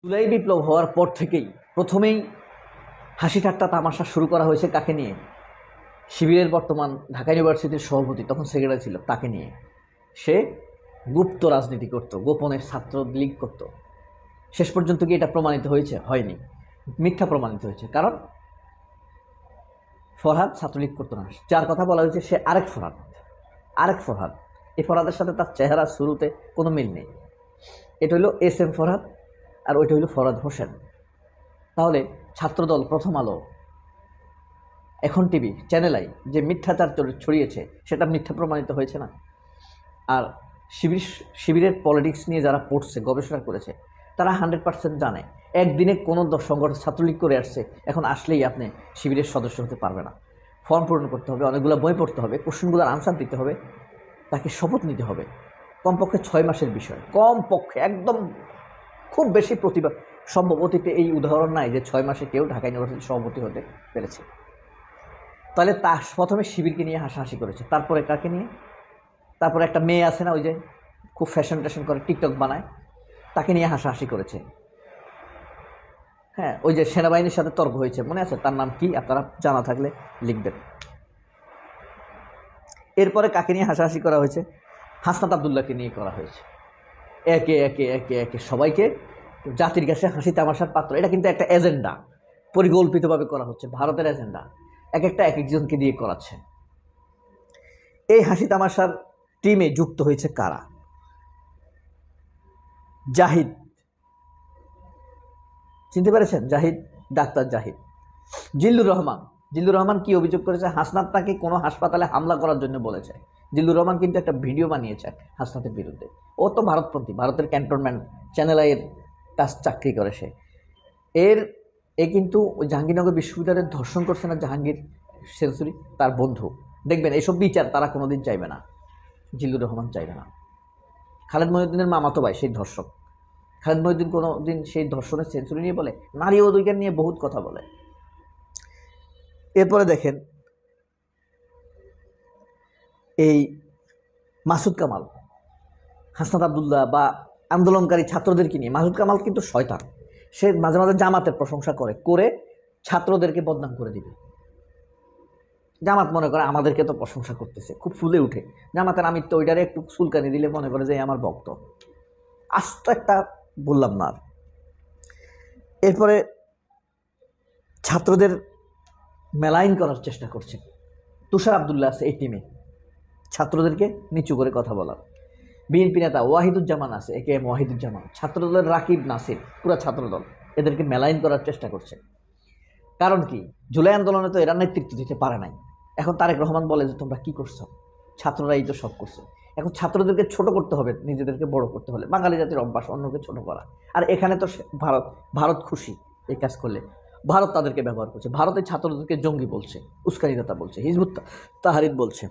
জুলাই বিপ্লব হওয়ার পর থেকেই প্রথমেই হাসি ঠাট্টা তামাশা শুরু করা হয়েছে কাকে নিয়ে? শিবিরের বর্তমান ঢাকা ইউনিভার্সিটির সভাপতি, তখন সেক্রেটারি ছিল, তাকে নিয়ে। সে গুপ্ত রাজনীতি করত, গোপনে ছাত্র লীগ করত। শেষ পর্যন্ত কি এটা প্রমাণিত হয়েছে? হয়নি, মিথ্যা প্রমাণিত হয়েছে। কারণ ফরহাদ ছাত্রলীগ করতো না, যার কথা বলা হয়েছে সে আরেক ফরহাদ। এই ফরহাদের সাথে তার চেহারা শুরুতে কোনো মিল নেই। এটা হইল SM ফরহাদ, আর ওইটা হইল ফরহাদ হোসেন। তাহলে ছাত্রদল, প্রথম আলো, এখন টিভি, চ্যানেল আই যে মিথ্যাচার ছড়িয়েছে সেটা মিথ্যা প্রমাণিত হয়েছে না? আর শিবিরের পলিটিক্স নিয়ে যারা পড়ছে, গবেষণা করেছে, তারা 100% জানে একদিনে কোনো সংগঠন ছাত্রলীগ করে আসছে, এখন আসলেই আপনি শিবিরের সদস্য হতে পারবে না। ফর্ম পূরণ করতে হবে, অনেকগুলো বই পড়তে হবে, কোশ্চেনগুলোর আনসার দিতে হবে, তাকে শপথ নিতে হবে। কমপক্ষে 6 মাসের বিষয়, কমপক্ষে। একদম খুব বেশি প্রতিভা সম্ভব। অতীতে এই উদাহরণ নাই যে 6 মাসে কেউ ঢাকা ইউনিভার্সিটির সভাপতি হতে পেরেছে। তাহলে তা প্রথমে শিবিরকে নিয়ে হাসাহাসি করেছে, তারপরে কাকে নিয়ে? তারপরে একটা মেয়ে আছে না, ওই যে খুব ফ্যাশন করে টিকটক বানায়, তাকে নিয়ে হাসাহাসি করেছে। হ্যাঁ, ওই যে সেনাবাহিনীর সাথে তর্ক হয়েছে, মনে আছে? তার নাম কি? আপনারা জানা থাকলে লিখবেন। এরপরে কাকে নিয়ে হাসাহাসি করা হয়েছে? হাসনাত আবদুল্লাহকে নিয়ে করা হয়েছে। একে একে একে একে সবাইকে জাতির কাছে হাসি তামাশার পাত্র। এটা কিন্তু একটা এজেন্ডা, পরিকল্পিতভাবে করা হচ্ছে, ভারতের এজেন্ডা। এক একজনকে দিয়ে করাচ্ছে। এই হাসি তামাশার টিমে যুক্ত হয়েছে কারা? জাহিদ, চিনতে পেরেছেন? জাহিদ, ডাক্তার জাহিদ। জিল্লুর রহমান কি অভিযোগ করেছে? হাসনাত তাকে কোনো হাসপাতালে হামলা করার জন্য বলেছে। জিল্লুর রহমান কিন্তু একটা ভিডিও বানিয়েছে হাসনাতের বিরুদ্ধে। ও তো ভারতপন্থী, ভারতের ক্যান্টনমেন্ট চ্যানেল আইয়ের কাজ চাকরি করে সে। এ কিন্তু ওই জাহাঙ্গীরনগর বিশ্ববিদ্যালয়ের ধর্ষণ করছে না জাহাঙ্গীর সেঞ্চুরি, তার বন্ধু। দেখবেন এইসব বিচার তারা কোনোদিন চাইবে না, জিল্লুর রহমান চাইবে না। খালেদ মহিউদ্দিনের মামাতো ভাই সেই ধর্ষক। খালেদ মহিউদ্দিন কোনোদিন সেই ধর্ষণের সেঞ্চুরি নিয়ে বলে? নারী অধিকার নিয়ে বহুত কথা বলে। এরপরে দেখেন এই মাসুদ কামাল, হাসনাত আবদুল্লাহ বা আন্দোলনকারী ছাত্রদেরকে নিয়ে। মাসুদ কামাল কিন্তু শয়তান। সে মাঝে মাঝে জামাতের প্রশংসা করে ছাত্রদেরকে বদনাম করে দিবে। জামাত মনে করে আমাদেরকে তো প্রশংসা করতেছে, খুব ফুলে উঠে। জামাতের আমির তো ওইটারে একটু চুলকানি দিলে মনে করে যে আমার ভক্ত। আস্ত একটা বললাম না। এরপরে ছাত্রদের মেলাইন করার চেষ্টা করছে। তুষার আবদুল্লাহ আছে এই টিমে, ছাত্রদেরকে নিচু করে কথা বলার। বিএনপি নেতা ওয়াহিদুজ্জামান আছে, AKM ওয়াহিদুজ্জামান। ছাত্রদলের রাকিব নাসির, পুরা ছাত্রদল এদেরকে মেলাইন করার চেষ্টা করছে। কারণ কি? জুলাই আন্দোলনে তো এরা নেতৃত্ব দিতে পারে নাই। এখন তারেক রহমান বলে যে তোমরা কি করছো? ছাত্ররাই তো সব করছে। এখন ছাত্রদেরকে ছোট করতে হবে, নিজেদেরকে বড় করতে হলে। বাঙালি জাতির অভ্যাস অন্যকে ছোট করা। আর এখানে তো ভারত খুশি এই কাজ করলে। ভারত তাদেরকে ব্যবহার করছে। ভারতের ছাত্রদেরকে জঙ্গি বলছে, উস্কানিদাতা বলছে, হিজবুত তাহরির বলছে।